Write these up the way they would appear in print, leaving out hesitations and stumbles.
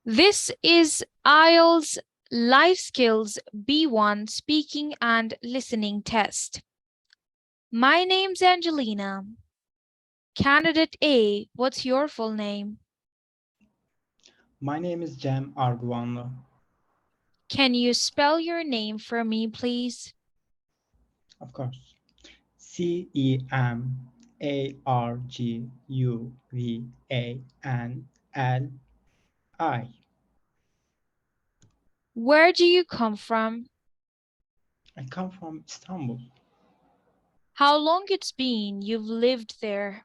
This is IELTS Life Skills B1 speaking and listening test. My name's Angelina. Candidate A, what's your full name? My name is Cem Arguvanlı. Can you spell your name for me, please? Of course. CEMARGUVANLI. Where do you come from? I come from Istanbul. How long it's been you've lived there?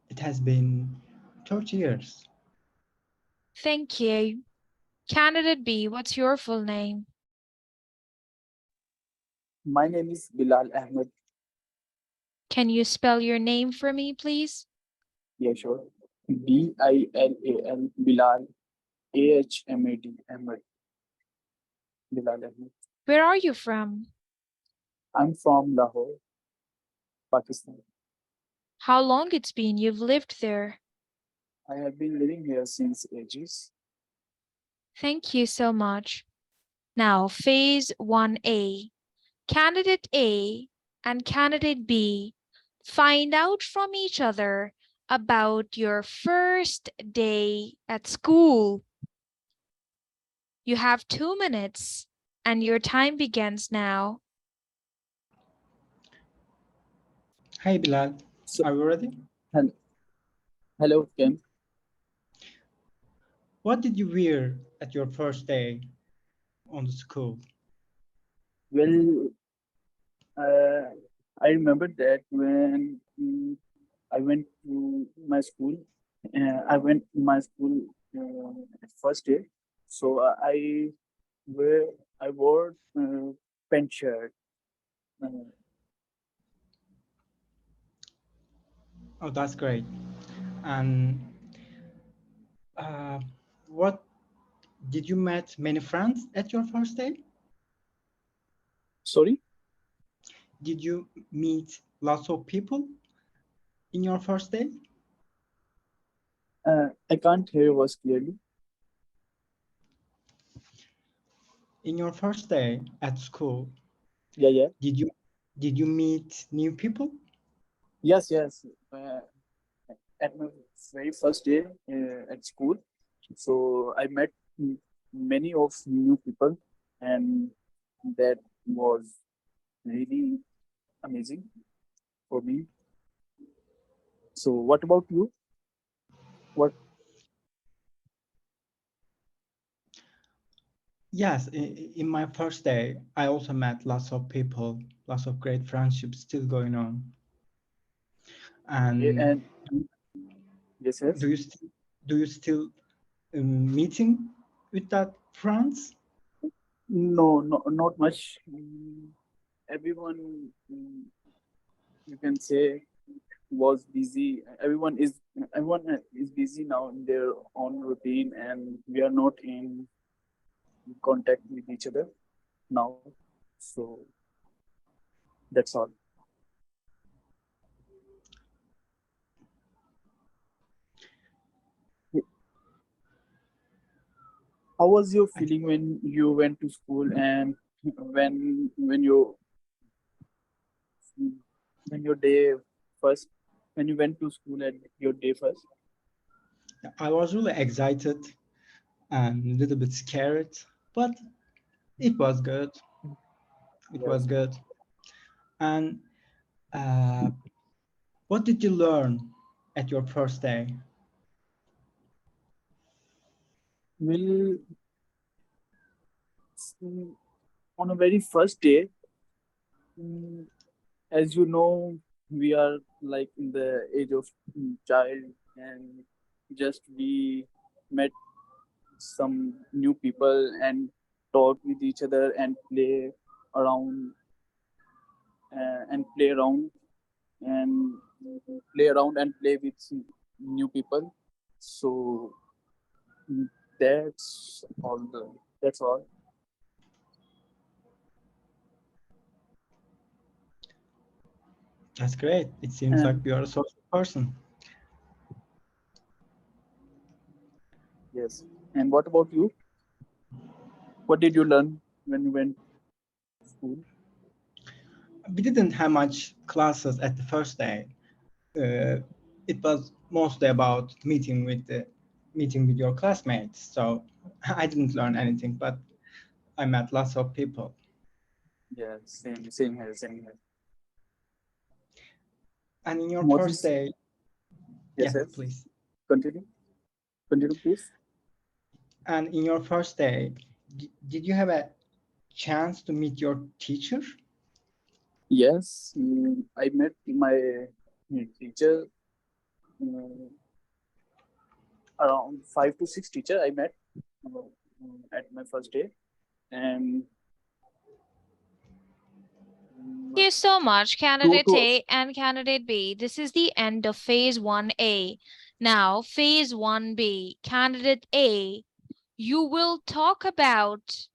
It has been 30 years. Thank you. Candidate B, what's your full name? My name is Bilal Ahmed. Can you spell your name for me, please? Yeah, sure. Bilal, Bilal, Ahmed, Ahmed. Bilal Ahmed. Where are you from? I'm from Lahore, Pakistan. How long it's been you've lived there? I have been living here since ages. Thank you so much. Now, phase 1A. Candidate A and candidate B find out from each other about your first day at school. You have 2 minutes and your time begins now. Hey Bilal, So, are you ready? hello, Ken. What did you wear at your first day on the school? Well, I remember that when I went to my school. I went to my school first day, so wear I wore pant shirt. Uh, Oh, that's great. And what did you met many friends at your first day? Sorry, Did you meet lots of people in your first day? I can't hear your voice clearly. In your first day at school, Yeah. did you meet new people? Yes. At my very first day at school, so I met many of new people, and that was really amazing for me. So, what about you? What? Yes, in my first day, I also met lots of people, lots of great friendships still going on. Okay, And and yes. do you still meeting with that friends? No, not much. Everyone, you can say, was busy. Everyone is busy now in their own routine, and we are not in contact with each other now. So that's all. How was your feeling when you went to school, and when you when your day first when you went to school at your day first? I was really excited and a little bit scared, but it was good. It was Yes. good. And what did you learn at your first day? Well, on a very first day, mm, as you know, we are like in the age of child, and just we met some new people and talk with each other and around play around and play with new people. So mm, that's that's all. That's great. It seems like And you are a social person. Yes. And what about you? What did you learn when you went to school? We didn't have much classes at the first day. It was mostly about meeting with your classmates. So I didn't learn anything, but I met lots of people. Yeah, same here, same here. And in your What first is day, yes, yeah, yes. please. Continue. Continue, please. And in your first day, did you have a chance to meet your teacher? Yes, I met my teacher, around 5 to 6 teacher I met at my first day, and Thank you so much, two candidate two A and candidate B. This is the end of phase 1A. Now, phase 1B, candidate A, you will talk about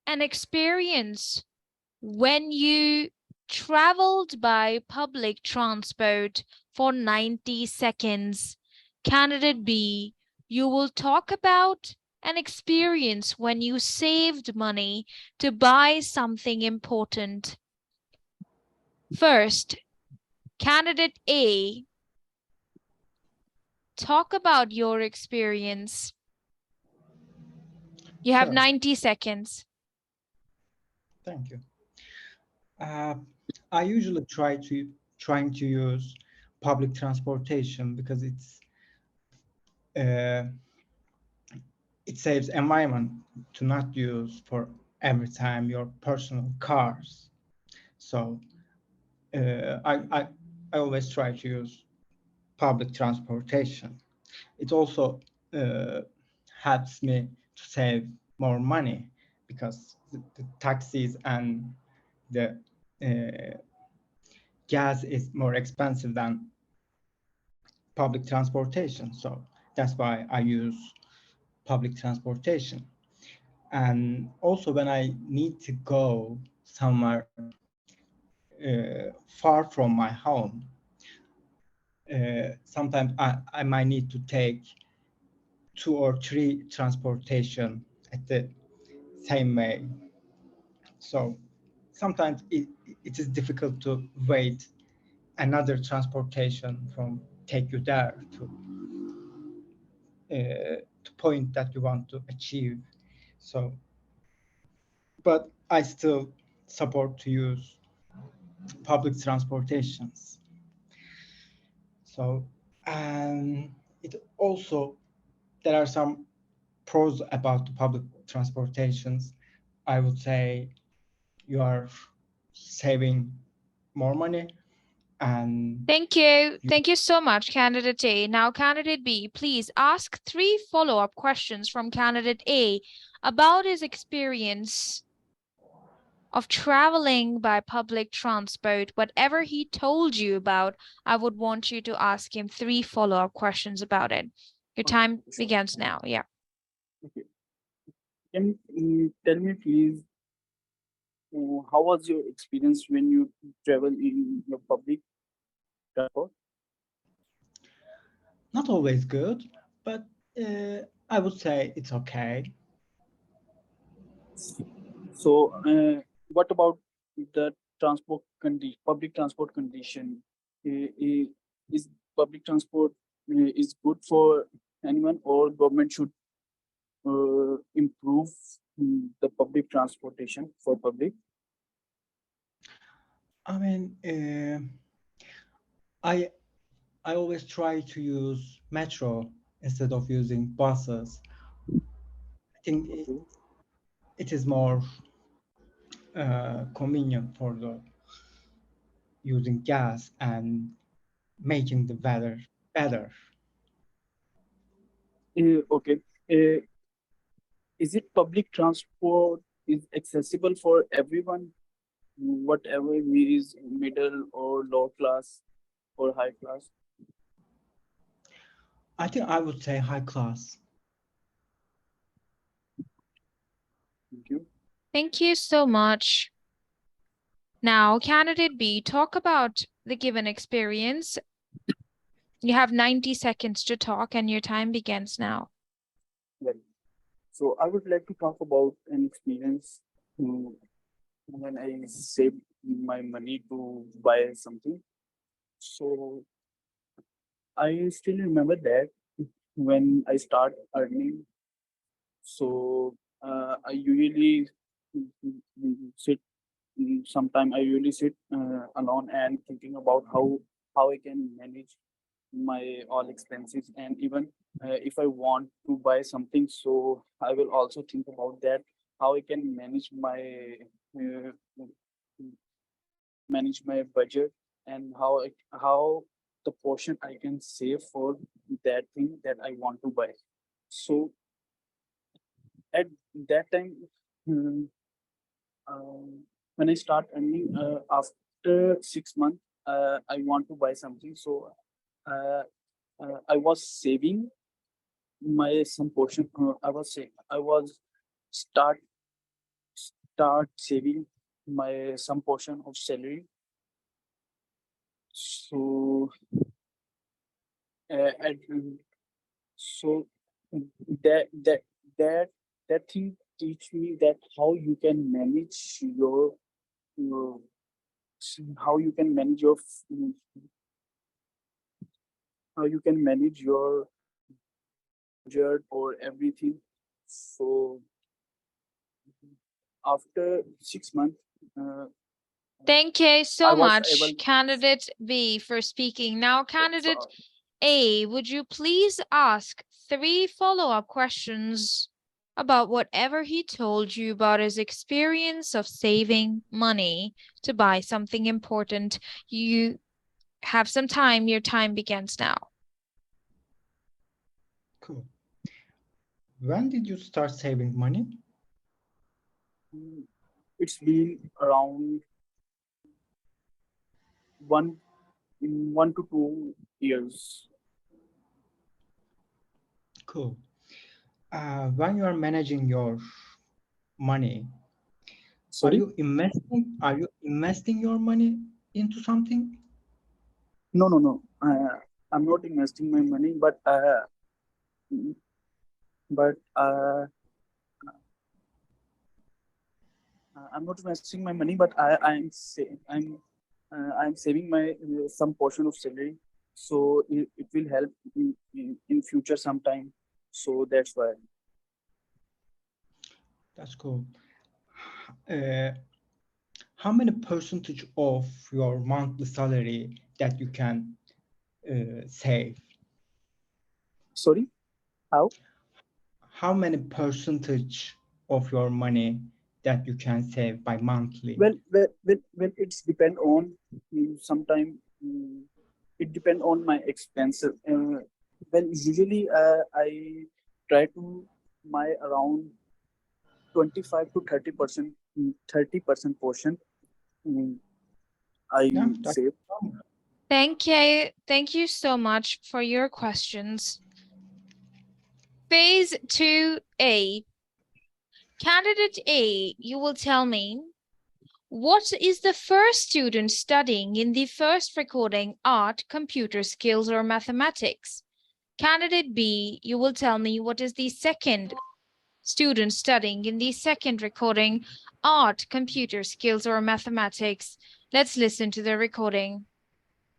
an experience when you traveled by public transport for 90 seconds. Candidate B, you will talk about an experience when you saved money to buy something important. First, candidate A, talk about your experience. You have Sure. 90 seconds. Thank you. I usually trying to use public transportation because uh, it saves environment to not use for every time your personal cars. So I always try to use public transportation. It also uh, helps me to save more money because the taxis and the gas is more expensive than public transportation. So that's why I use public transportation. And also when I need to go somewhere far from my home, sometimes I might need to take 2 or 3 transportation at the same way. So sometimes it is difficult to wait another transportation from take you there to point that you want to achieve. So, but I still support to use public transportations. So, and it also, there are some pros about the public transportations. I would say you are saving more money and Thank you. you, Thank you so much, candidate A. Now, candidate B, please ask 3 follow-up questions from candidate A about his experience of traveling by public transport. Whatever he told you about, I would want you to ask him 3 follow-up questions about it. Your Okay, time sure. begins now. Yeah. Okay. Can you tell me, please, how was your experience when you travel in your public transport? not always good, but I would say it's okay. So, what about the public transport condition? Is public transport is good for anyone, or government should improve the public transportation for public? I mean, I I always try to use metro instead of using buses. I think Okay. it is more convenient for the using gas and making the weather better. Okay. Uh, is it public transport is accessible for everyone, whatever he is middle or low class or high class? I think I would say high class. Thank you. Thank you so much. Now, candidate B, talk about the given experience. You have 90 seconds to talk and your time begins now. Well, so I would like to talk about an experience when I saved my money to buy something. So I still remember that when I start earning. So I usually sit. Sometime I usually sit alone and thinking about how I can manage my all expenses, and even if I want to buy something, so I will also think about that, how I can uh, manage my budget, and how the portion I can save for that thing that I want to buy. So at that time, mm, when I start earning after 6 months, I want to buy something. So uh, I was saving my some portion. I was start start saving my some portion of salary. So at so that that that that thing teach me that how you can manage your how you can manage your how you can manage your budget or everything. So after 6 months, uh, Thank you I so was much, able. candidate B, for speaking. Now, candidate So, A, would you please ask 3 follow-up questions about whatever he told you about his experience of saving money to buy something important? You have some time. Your time begins now. Cool. When did you start saving money? mm, it's been around one 1 to 2 years. Cool. When you are managing your money, Sorry? Are you investing your money into something? No, no, no. I'm not investing my money, but I'm not investing my money, but I'm saving my some portion of salary, so it will help in future sometime. So that's why. That's cool. Uh, how many percentage of your monthly salary that you can save? Sorry, how? How many percentage of your money that you can save by monthly? Well, it's depend on sometime. It depend on my expenses. Well, usually I try to my around 25 to 30%, 30% portion mm, I Yeah, that's save. Thank you. Thank you so much for your questions. Phase 2A. Candidate A, you will tell me, what is the first student studying in the first recording, art, computer skills, or mathematics? Candidate B, you will tell me what is the second student studying in the second recording, art, computer skills, or mathematics. Let's listen to the recording.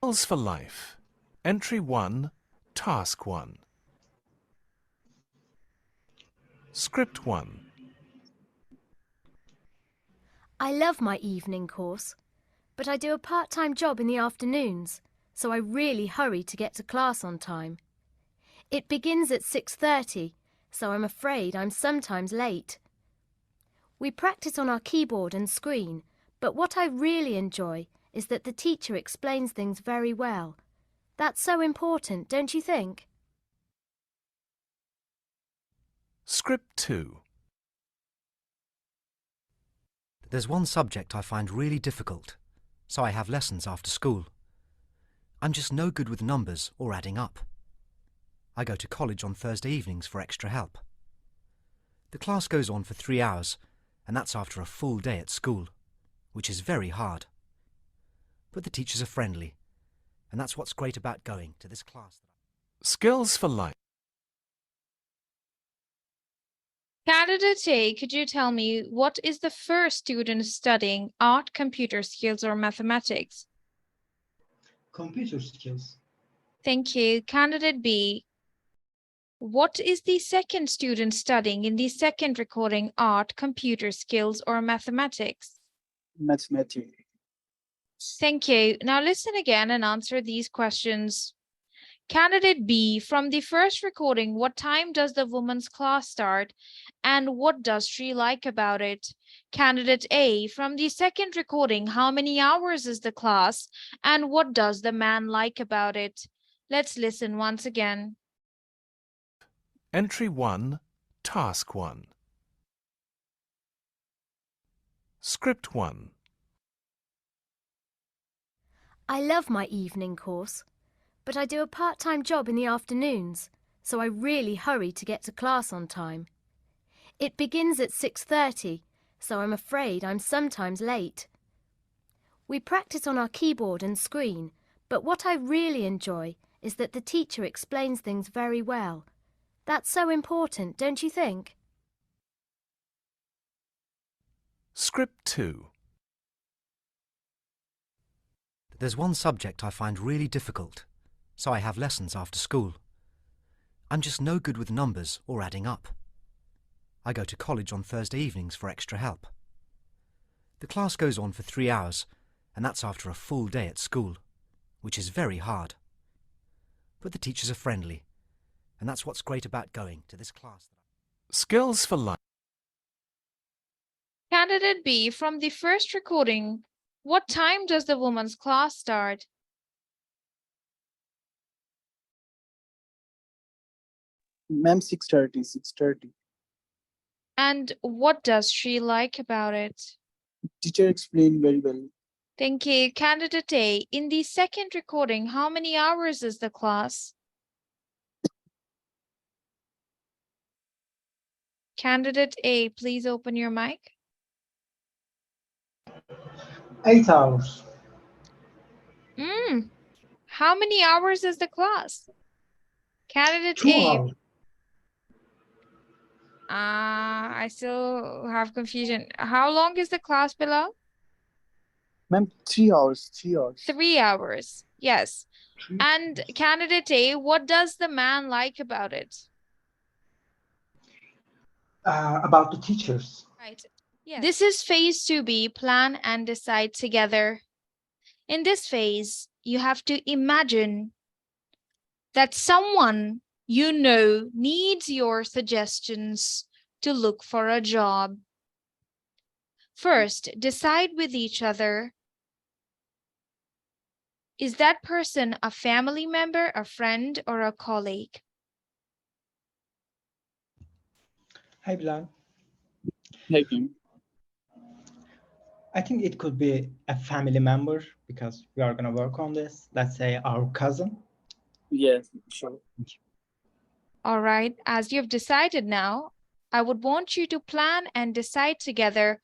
Skills for Life. Entry 1, Task 1. Script 1. I love my evening course, but I do a part-time job in the afternoons, so I really hurry to get to class on time. It begins at 6:30, so I'm afraid I'm sometimes late. We practice on our keyboard and screen, but what I really enjoy is that the teacher explains things very well. That's so important, don't you think? Script 2. There's one subject I find really difficult, so I have lessons after school. I'm just no good with numbers or adding up. I go to college on Thursday evenings for extra help. The class goes on for 3 hours, and that's after a full day at school, which is very hard. But the teachers are friendly, and that's what's great about going to this class. Skills for Life. Candidate A, could you tell me what is the first student studying art, computer skills, or mathematics? Computer skills. Thank you. Candidate B, what is the second student studying in the second recording art, computer skills, or mathematics? Mathematics. Thank you. Now listen again and answer these questions. Candidate B, from the first recording, what time does the woman's class start and what does she like about it? Candidate A, from the second recording, how many hours is the class and what does the man like about it? Let's listen once again. Entry 1, Task 1. Script 1. I love my evening course, but I do a part-time job in the afternoons, so I really hurry to get to class on time. It begins at 6:30, so I'm afraid I'm sometimes late. We practice on our keyboard and screen, but what I really enjoy is that the teacher explains things very well. That's so important, don't you think? Script 2. There's one subject I find really difficult, so I have lessons after school. I'm just no good with numbers or adding up. I go to college on Thursday evenings for extra help. The class goes on for 3 hours, and that's after a full day at school, which is very hard. But the teachers are friendly, and that's what's great about going to this class. Skills for Life. Candidate B, from the first recording, what time does the woman's class start? Ma'am, 6:30. And what does she like about it? Teacher explained very well. Thank you. Candidate A, in the second recording, how many hours is the class? Candidate A, please open your mic. 8 hours. How many hours is the class? Candidate 2 A. hours. I still have confusion. How long is the class below? Ma'am, 3 hours. 3 hours. Yes. And candidate A, what does the man like about it? About the teachers. Right. Yes. This is phase 2B, plan and decide together. In this phase, you have to imagine that someone you know needs your suggestions to look for a job. First, decide with each other, is that person a family member, a friend, or a colleague? Hi, Bilal. Thank you. I think it could be a family member because we are going to work on this. Let's say our cousin. Yes, sure. All right, as you've decided now, I would want you to plan and decide together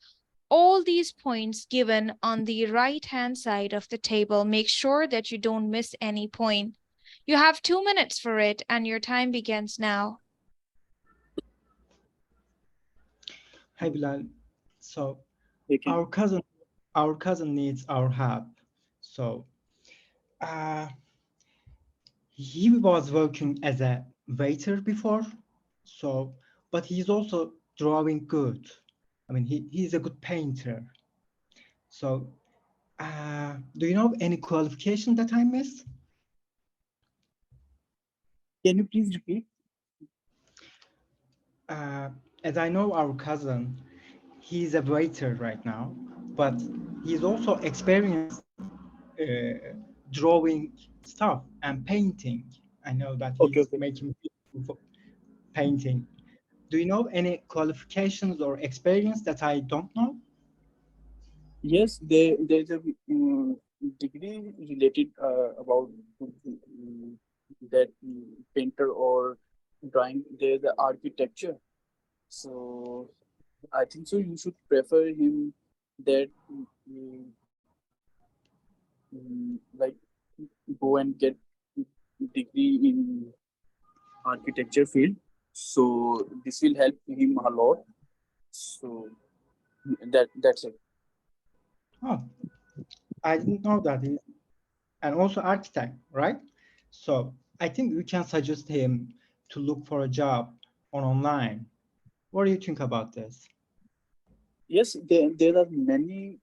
all these points given on the right-hand side of the table. Make sure that you don't miss any point. You have 2 minutes for it and your time begins now. Hi, Bilal. So Okay. our cousin needs our help. So he was working as a waiter before. So, but he's also drawing good. I mean, he's a good painter. So, do you know any qualification that I missed? Can you please repeat? As I know our cousin, he's a waiter right now, but he's also experienced drawing stuff and painting. I know that he's Okay. making beautiful painting. Do you know any qualifications or experience that I don't know? Yes, there's a degree related about that painter or drawing. There's the architecture. So I think so. You should prefer him that like go and get degree in architecture field. So this will help him a lot. So that's it. Oh, I didn't know that. And also architect, right? So I think we can suggest him to look for a job online. What do you think about this? Yes, there are many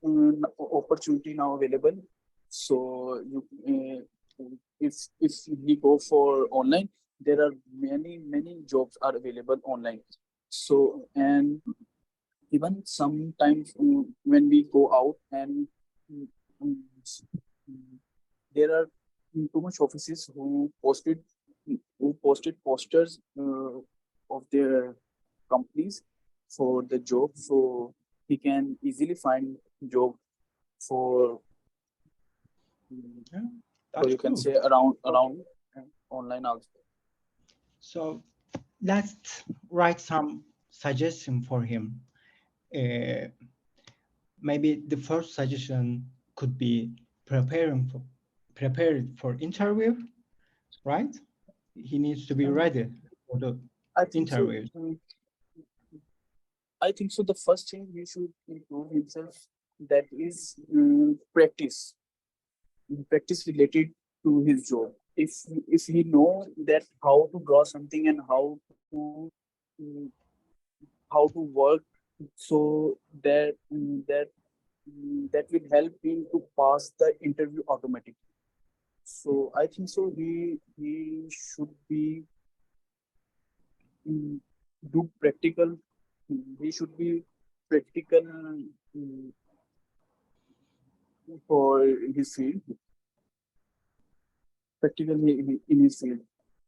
opportunity now available. So if we go for online, there are many jobs are available online. So and even sometimes when we go out and mm, mm, mm, there are too much offices who posted posters of their companies for the job, so he can easily find job for Yeah, so that's you can cool. say around online also. So let's write some suggestion for him. Uh, Maybe the first suggestion could be prepared for interview, right? He needs to be Um, ready for the I think so. interview. I think so. The first thing he should improve himself, that is practice related to his job. If he know that how to draw something and mm, how to work, so that will help him to pass the interview automatically. So I think so. He should be mm, do practical. He should be practical mm, for his field. Practical in his field.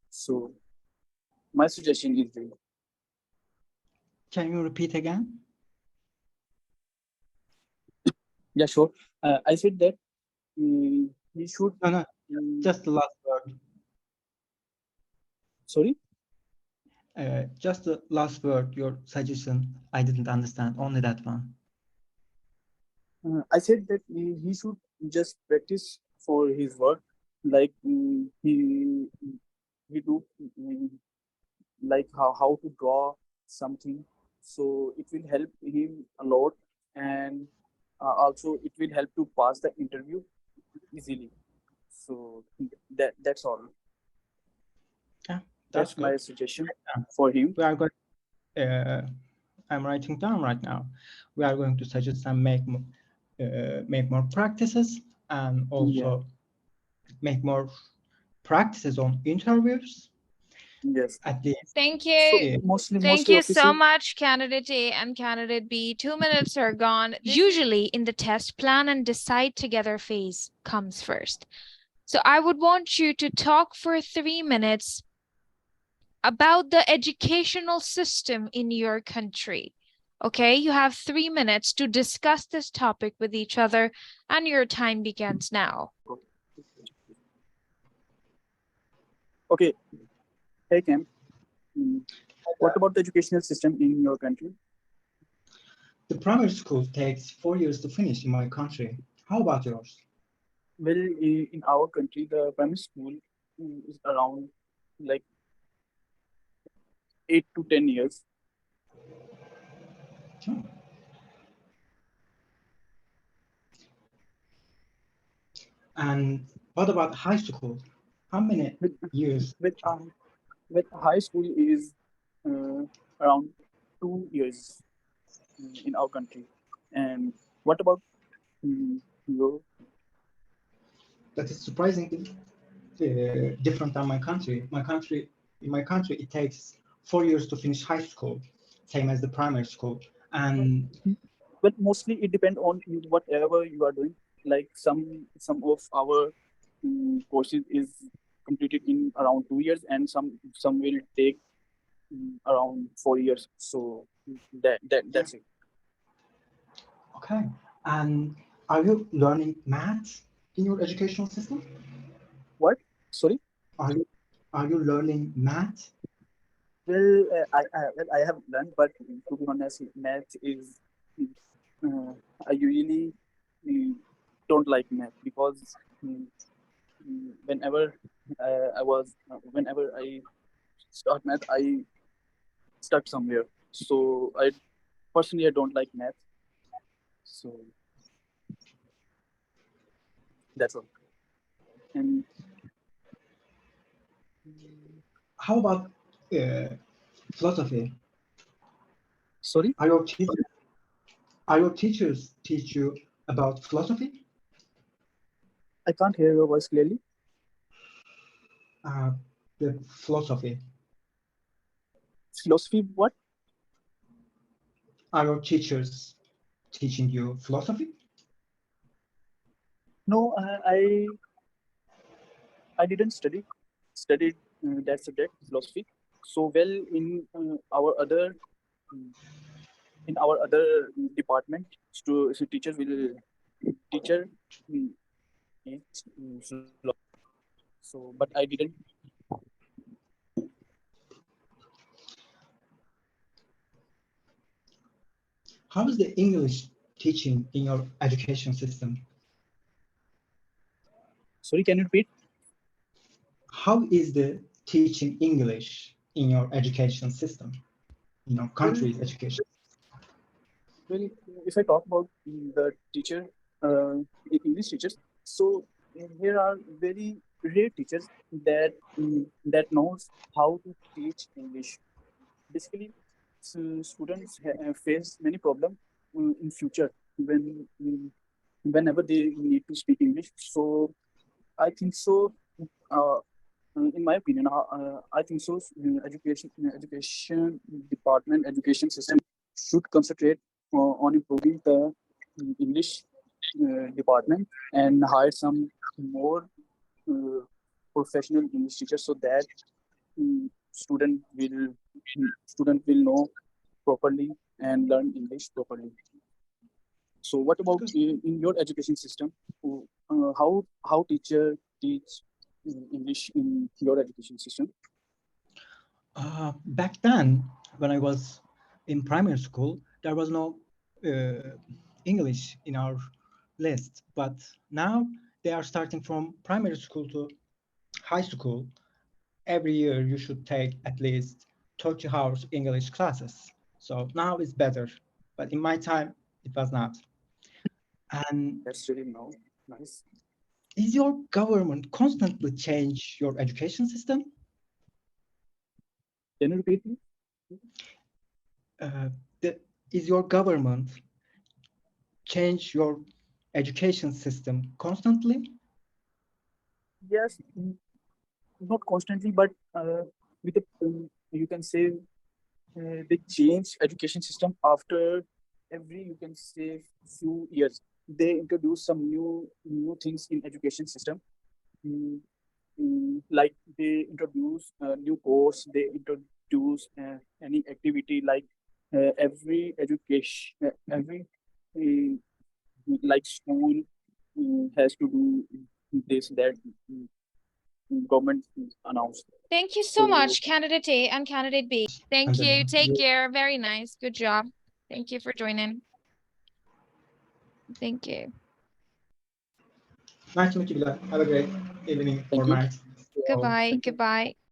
So my suggestion is this. Can you repeat again? Yeah, sure. I said that he should. No, mm, just the last word. Sorry. Just the last word, your suggestion. I didn't understand, only that one. I said that he should just practice for his work, like he do like how to draw something. So it will help him a lot, and also it will help to pass the interview easily. So that's all. Yeah, that's That's my good. suggestion Yeah. for him. We are going. I'm writing down right now. We are going to suggest and make more practices, and Yeah. also make more practices on interviews. Yes. At least. Thank So you. Thank mostly you so offices. much, candidate A and candidate B. 2 minutes are gone. Usually in the test, plan and decide together phase comes first. So I would want you to talk for 3 minutes about the educational system in your country. Okay, you have 3 minutes to discuss this topic with each other, and your time begins now. Okay. Hey, Cam. What about the educational system in your country? The primary school takes 4 years to finish in my country. How about yours? Well, in our country, the primary school is around like 8 to 10 years. Oh. And what about high school? How many With years? with with high school is around 2 years in our country. And what about your? That is surprisingly different than my country. In my country, it takes 4 years to finish high school, same as the primary school. And Well, mostly it depends on you, whatever you are doing. Like some of our courses is completed in around 2 years, and some will take around 4 years. So that's it. okay. And are you learning math in your educational system? What? Sorry. Are you are you learning math? Well, I have learned, but to be honest, math is uh, I usually uh, don't like math because whenever whenever I start math, I stuck somewhere. So I personally, I don't like math. So that's all. And How about philosophy? sorry, Are your teachers teach you about philosophy? I can't hear your voice clearly. The philosophy. Philosophy, what? Are your teachers teaching you philosophy? No, I didn't studied that subject, philosophy, so well in our other department. So teachers will teacher teach philosophy. So, but I didn't. How is the English teaching in your education system? Sorry, can you repeat? How is the teaching English in your education system, in your country's education? Well, if I talk about the teacher, English teachers, so here are very rare teachers that knows how to teach English. Basically, students face many problems in future whenever they need to speak English. So I think so. Uh, in my opinion, I think so. Education department, education system should concentrate on improving the English department and hire some more uh, professional English teachers so that student will know properly and learn English properly. So, what about in your education system? How teacher teach English in your education system? Back then, when I was in primary school, there was no English in our list. But now they are starting from primary school to high school. Every year you should take at least 30 hours English classes. So now it's better. But in my time, it was not. And That's really nice. is your government constantly change your education system? Can you repeat me? Uh, is your government change your education system constantly? Yes, not constantly, but with a, you can say they change education system after every, you can say, few years. They introduce some new things in education system. Mm, like they introduce a new course, they introduce any activity like every education, every uh, like school has to do this that government announced. Thank you so So much, candidate A and candidate B. Thank you. Angela, Take care. Very nice. Good job. Thank you for joining. Thank you. nice to meet you, Bilal. Have a great evening or thank you. night. Goodbye. Thank you. Goodbye.